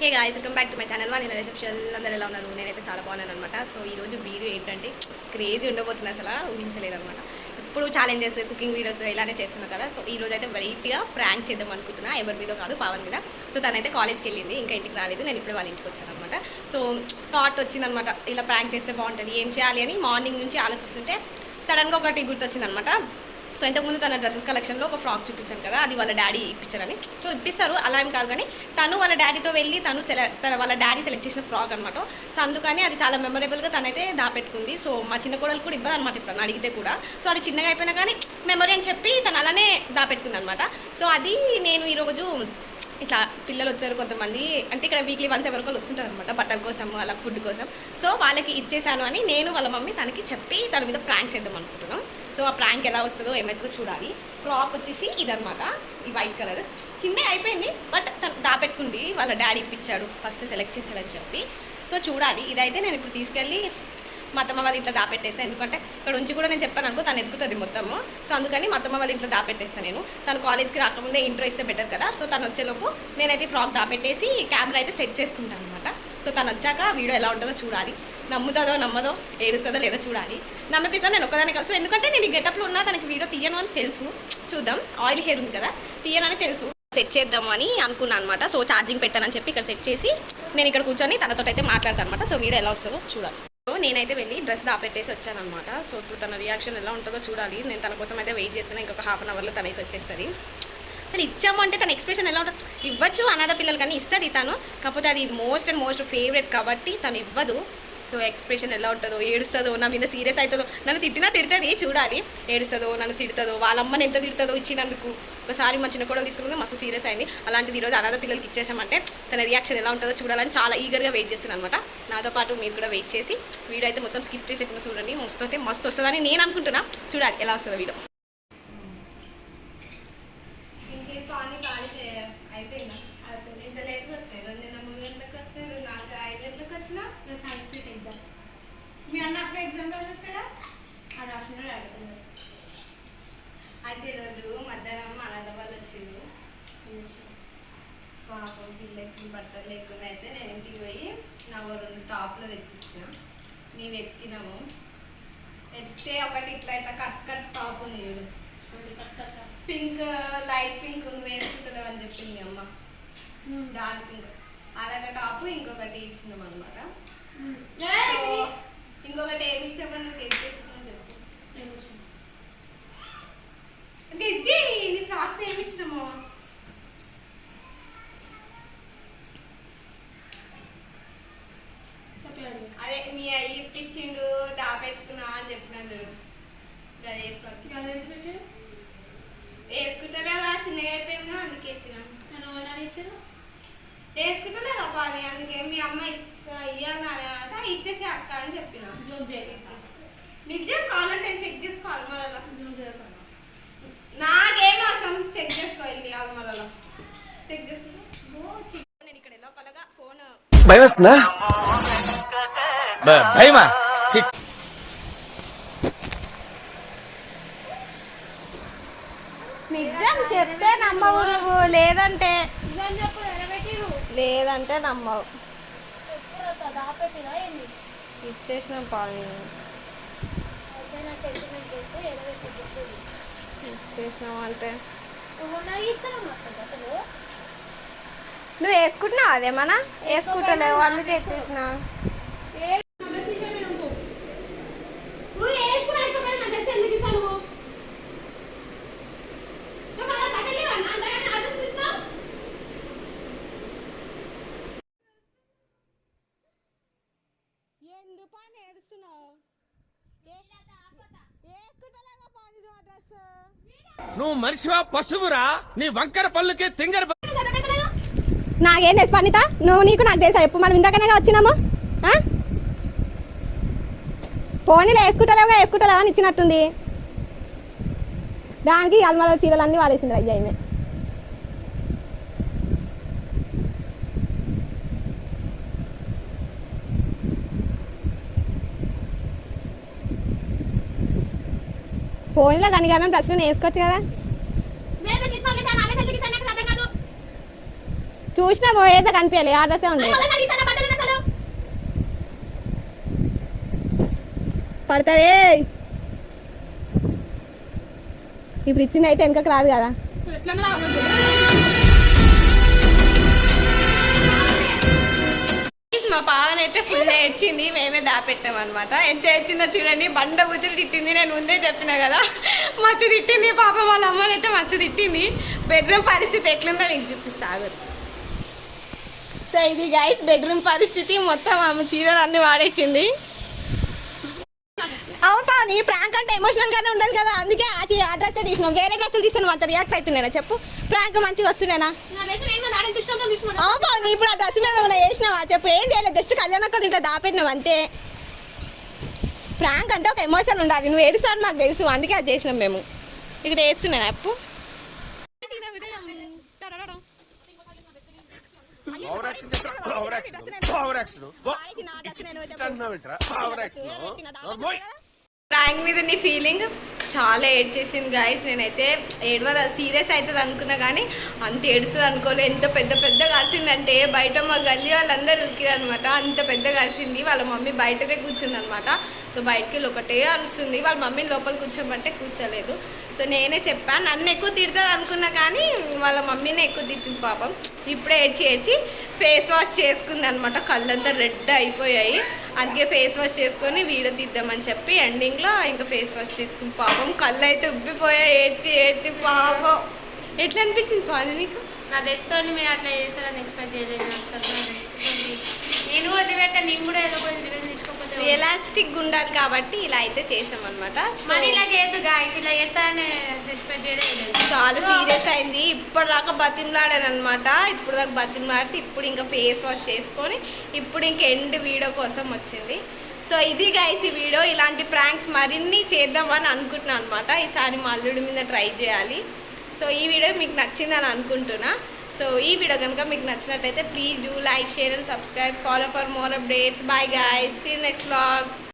Hey guys, welcome back to my channel. నేను reception అందరూ ఎలా ఉన్నారు? నేనైతే చాలా బాగున్నాను అనమాట. సో ఈరోజు వీడియో ఏంటంటే క్రేజీ ఉండబోతుంది, అసలు ఊహించలేదు అనమాట. ఇప్పుడు ఛాలెంజెస్, కుకింగ్ వీడియోస్ ఇలానే చేస్తున్నాను కదా. సో ఈరోజు అయితే వెరైటీగా ప్రాంక్ చేద్దాం అనుకుంటున్నా. ఎవరి మీద కాదు, పవన్ మీద. సో తనైతే కాలేజ్కి వెళ్ళింది, ఇంకా ఇంటికి రాలేదు. నేను ఇప్పుడు వాళ్ళ ఇంటికి వచ్చాను అనమాట. సో థాట్ వచ్చిందనమాట, ఇలా ప్రాంక్ చేస్తే బాగుంటుంది, ఏం చేయాలి అని మార్నింగ్ నుంచి ఆలోచిస్తుంటే సడన్గా ఒకటి గుర్తొచ్చిందనమాట. సో ఇంతకుముందు తన డ్రెస్సెస్ కలెక్షన్లో ఒక ఫ్రాక్ చూపించాను కదా, అది వాళ్ళ డాడీ ఇప్పించారని. సో ఇప్పిస్తారు, అలా ఏం కాదు, కానీ తను వాళ్ళ డాడీతో వెళ్ళి వాళ్ళ డాడీ సెలెక్ట్ చేసిన ఫ్రాక్ అనమాట. సో అందుకని అది చాలా మెమొరబుల్గా తనైతే దాపెట్టుకుంది. సో మా చిన్న కోడలు కూడా ఇవ్వదనమాట ఇప్పుడు అడిగితే కూడా. సో అది చిన్నగా అయిపోయినా కానీ మెమొరీ అని చెప్పి తను అలానే దాపెట్టుకుంది అనమాట. సో అది నేను ఈరోజు ఇట్లా పిల్లలు వచ్చారు కొంతమంది, అంటే ఇక్కడ వీక్లీ వన్స్ ఎవరికొకరు వస్తుంటారు అనమాట, బట్టల కోసం అలా ఫుడ్ కోసం. సో వాళ్ళకి ఇచ్చేసాను అని నేను వాళ్ళ మమ్మీ తనకి చెప్పి తన మీద ప్రాంక్ చేద్దాం అనుకుంటున్నాం. సో ఆ ప్రాంక్ ఎలా వస్తుందో ఏమవుతుందో చూడాలి. ఫ్రాక్ వచ్చేసి ఇదనమాట, ఈ వైట్ కలర్ చిన్నగా అయిపోయింది, బట్ తను దాపెట్టుకుంది. వాళ్ళ డాడీ ఇప్పించాడు, ఫస్ట్ సెలెక్ట్ చేశాడని చెప్పి. సో చూడాలి. ఇదైతే నేను ఇప్పుడు తీసుకెళ్ళి మా అత్తమ్మ వాళ్ళ ఇంట్లో దాపెట్టేస్తాను, ఎందుకంటే ఇక్కడ ఉంచి కూడా నేను చెప్పాను అనుకో తను ఎదుగుతుంది మొత్తము. సో అందుకని మా అత్తమ్మ వాళ్ళ ఇంట్లో దాపెట్టేస్తాను నేను. తను కాలేజ్కి రాకముందే ఇంట్రో ఇస్తే బెటర్ కదా. సో తను వచ్చేలోపు నేనైతే ఫ్రాక్ దాపెట్టేసి కెమెరా అయితే సెట్ చేసుకుంటాను అనమాట. సో తను వచ్చాక వీడియో ఎలా ఉంటుందో చూడాలి. నమ్ముతుందో నమ్మదో, ఏడుస్తుందో లేదో చూడాలి. నమ్మిపిస్తాను నేను ఒక్కదాన్ని కలిసి, ఎందుకంటే నేను ఈ గెటప్లో ఉన్నా తనకి వీడియో తీయను అని తెలుసు. చూద్దాం, ఆయిల్ హెయిర్ ఉంది కదా, తీయనని తెలుసు. సెట్ చేద్దాము అని అనుకున్నాను అనమాట. సో ఛార్జింగ్ పెట్టానని చెప్పి ఇక్కడ సెట్ చేసి నేను ఇక్కడ కూర్చొని తనతో అయితే మాట్లాడతాను అనమాట. సో వీడియో ఎలా వస్తుందో చూడాలి. సో నేనైతే వెళ్ళి డ్రెస్ దాపెట్టేసి వచ్చాను అనమాట. సో ఇప్పుడు తన రియాక్షన్ ఎలా ఉంటుందో చూడాలి. నేను తన కోసం అయితే వెయిట్ చేస్తాను. ఇంకొక హాఫ్ అన్ అవర్లో తనైతే వచ్చేస్తుంది. అసలు ఇచ్చాము అంటే తన ఎక్స్ప్రెషన్ ఎలా ఉంటుంది? ఇవ్వచ్చు అనాథ పిల్లలు కానీ ఇస్తుంది తను, కాకపోతే అది మోస్ట్ అండ్ మోస్ట్ ఫేవరెట్ కాబట్టి తను ఇవ్వదు. సో ఎక్స్ప్రెషన్ ఎలా ఉంటుందో, ఏడుస్తుందో, నా మీద సీరియస్ అవుతుందో, నన్ను తిట్టినా తిడుతుంది చూడాలి. ఏడుస్తుందో, నన్ను తిడుతుందో, వాళ్ళ అమ్మని ఎంత తిడుతుందో ఇచ్చినందుకు. ఒకసారి మా చిన్న కూడా తీసుకున్నది మస్తు సీరియస్ అయింది. అలాంటిది ఈరోజు అనాథ పిల్లలకి ఇచ్చేసామంటే తన రియాక్షన్ ఎలా ఉంటుందో చూడాలని చాలా ఈగర్గా వెయిట్ చేస్తాను అనమాట. నాతో పాటు మీరు కూడా వెయిట్ చేసి వీడియో అయితే మొత్తం స్కిప్ చేసి ఎప్పుడు చూడండి. మస్తు అంటే మస్తు వస్తుందని నేను అనుకుంటున్నా. చూడాలి ఎలా వస్తుందో వీడియో. మీ అన్న అప్పుడు ఎగ్జామ్ రాసి వచ్చాడా? రాసినాడు అడుగుతున్నాడు. అయితే ఈరోజు మధ్యాహ్నం అనాథ వాళ్ళు వచ్చిండు. పాపం పిల్లకి బట్టలు లేకుండా అయితే నేను ఇంటికి పోయి నా 2 టాప్లు తెచ్చిచ్చిన. నీవు ఎత్తికినాము, ఎత్తే ఒకటి ఇట్లా ఇట్లా కట్ కట్ టాప్ ఉంది చూడు, పింక్, లైట్ పింక్ నువ్వు వేసుకుంటున్నావు అని చెప్పింది అమ్మ. డార్క్ పింక్ అదొక టాప్, ఇంకొకటి ఇచ్చినాం అనమాట. ఇంకొకటి ఏమి ఇచ్చామని నువ్వు తెచ్చేసుకున్నావు చెప్పు. తెచ్చి నీ ఫ్రాక్స్ ఏమి ఇచ్చినామో అదే మీ అయ్యి ఇప్పించిండు, దాపెట్టుకున్నా అని చెప్పినాను చూడు. వేసుకుంటలేగా, చిన్నగా అయిపోయిందా అందుకే ఇచ్చినాం. వేసుకుంటలేగా పాని, అందుకే మీ అమ్మ ఇయ్యాలంట ఇచ్చేసి అక్క అని చెప్పిన. నిజం కావాలంటే చెక్ చేసుకోవాలి మరలా. నాకేం అవసరం, చెక్ చేసుకోవాలి మరలా. చెక్ చేసుకో. నేను ఇక్కడ ఎలా కలగా ఫోన్ భయం వస్తుందా? భయమా? నిజం చెప్తే నమ్మవు నువ్వు, లేదంటే నమ్మవు. ఇచ్చేసిన పాలు ఇచ్చేసినావు అంటే నువ్వు వేసుకుంటున్నావు, అదేమన్నా వేసుకుంటలేవు అందుకే ఇచ్చేసిన. నువ్వు మనిషివా పశువురా? నీ వంకర పళ్ళుకి తింగర. నాకేం తెలుసు పనిత, నువ్వు నీకు నాకు తెలుసా? ఎప్పుడు మనం ఇందాకనే వచ్చినాము. పోనీలో వేసుకుంటలేవా అని ఇచ్చినట్టుంది. దానికి అల్మర చీరలు అన్నీ వాడేసింది అయ్యా ఈమె. ఫోన్లో కనిగానం డ్రెస్లో వేసుకోవచ్చు కదా. చూసినా పోయేదో కనిపించాలి ఆ డ్రెస్సే ఉండే పడతావే ఇప్పుడు ఇచ్చింది అయితే వెనకకు రాదు కదా మా పావన అయితే ఫుల్ ఏడ్చింది మేమే దాపెట్టాం అనమాట ఎంత ఏడ్చిందో చూడండి బండ బుద్ధులు తిట్టింది నేను ముందే చెప్పిన కదా మస్తు తిట్టింది పాప వాళ్ళ అమ్మని అయితే మస్తు తిట్టింది బెడ్రూమ్ పరిస్థితి ఎట్లుందో మీకు చూపిస్తాగు సో ఇది గైస్ బెడ్రూమ్ పరిస్థితి మొత్తం ఆమె చీరలు అన్ని వాడేసింది అవును నీ ప్రాంక్ అంటే ఎమోషనల్ గానే ఉండదు కదా అందుకే ఆ డ్రెస్ తీసినాం వేరే డ్రెస్సులు తీస్తాను అంత రియాక్ట్ అవుతున్నానా చెప్పు ప్రాంక్ మంచిగా వస్తున్నానా అవును ఇప్పుడు ఆ డ్రెస్ మేము ఏమైనా చేసినావా చెప్పు ఏం చేయలేదు జస్ట్ కళ్యాణక్కలు ఇట్లా దాపెట్టినావు అంతే ప్రాంక్ అంటే ఒక ఎమోషన్ ఉండాలి నువ్వు ఏడుస్తావు మాకు తెలుసు అందుకే అది చేసినాం మేము ఇక్కడ వేస్తున్నాను అప్పు ప్రాంక్ మీద నీ ఫీలింగ్ చాలా ఏడ్చేసింది గాయస్ నేనైతే ఏడవద సీరియస్ అవుతుంది అనుకున్నా కానీ అంత ఏడుస్తుంది అనుకోలే ఎంత పెద్ద పెద్ద కలిసిందంటే బయట మా గల్లీ వాళ్ళందరూ ఉరికిరనమాట అంత పెద్ద కలిసింది వాళ్ళ మమ్మీ బయటనే కూర్చుంది అనమాట సో బయటకి వెళ్ళి ఒకటే అరుస్తుంది వాళ్ళ మమ్మీని లోపల కూర్చోమంటే కూర్చోలేదు సో నేనే చెప్పాను నన్ను ఎక్కువ తిడుతుంది అనుకున్నా కానీ వాళ్ళ మమ్మీని ఎక్కువ తిట్టింది పాపం ఇప్పుడే ఏడ్చి ఫేస్ వాష్ చేసుకుంది అనమాట కళ్ళంతా రెడ్ అయిపోయాయి అందుకే ఫేస్ వాష్ చేసుకొని వీడియో తీద్దామని చెప్పి ఎండింగ్లో ఇంకా ఫేస్ వాష్ చేసుకుని పాపం కళ్ళు అయితే ఉబ్బిపోయాయి ఏడ్చి పాపం ఎట్లా అనిపించింది పాలు నీకు నా డ్రెస్తో మీరు అట్లా చేస్తారని ఎక్స్పెక్ట్ చేయలేదు అసలు నేను వదిలిపెట్టా నేను కూడా ఏదో కొంచెం రివెంజ్ తీసుకోకపోతే ఎలాస్టిక్ ఉండాలి కాబట్టి ఇలా అయితే చేసామన్నమాట మరి ఇలా చేయొద్దు గాయస్ ఇలా చేస్తారని ఎక్స్పెక్ట్ చేయలేదు చాలా సీరియస్ అయింది ఇప్పటిదాకా బతిమలాడాను అనమాట ఇప్పుడు దాకా బతిమలాడితే ఇప్పుడు ఇంకా ఫేస్ వాష్ చేసుకొని ఇప్పుడు ఇంక ఎండ్ వీడియో కోసం వచ్చింది సో ఇది గైస్ ఈ వీడియో ఇలాంటి ప్రాంక్స్ మరిన్ని చేద్దామని అనుకుంటున్నాను అనమాట ఈసారి మా అల్లుడి మీద ట్రై చేయాలి సో ఈ వీడియో మీకు నచ్చిందని అనుకుంటున్నా సో ఈ వీడియో కనుక మీకు నచ్చినట్టయితే please do like share and subscribe follow for more updates bye guys see you next vlog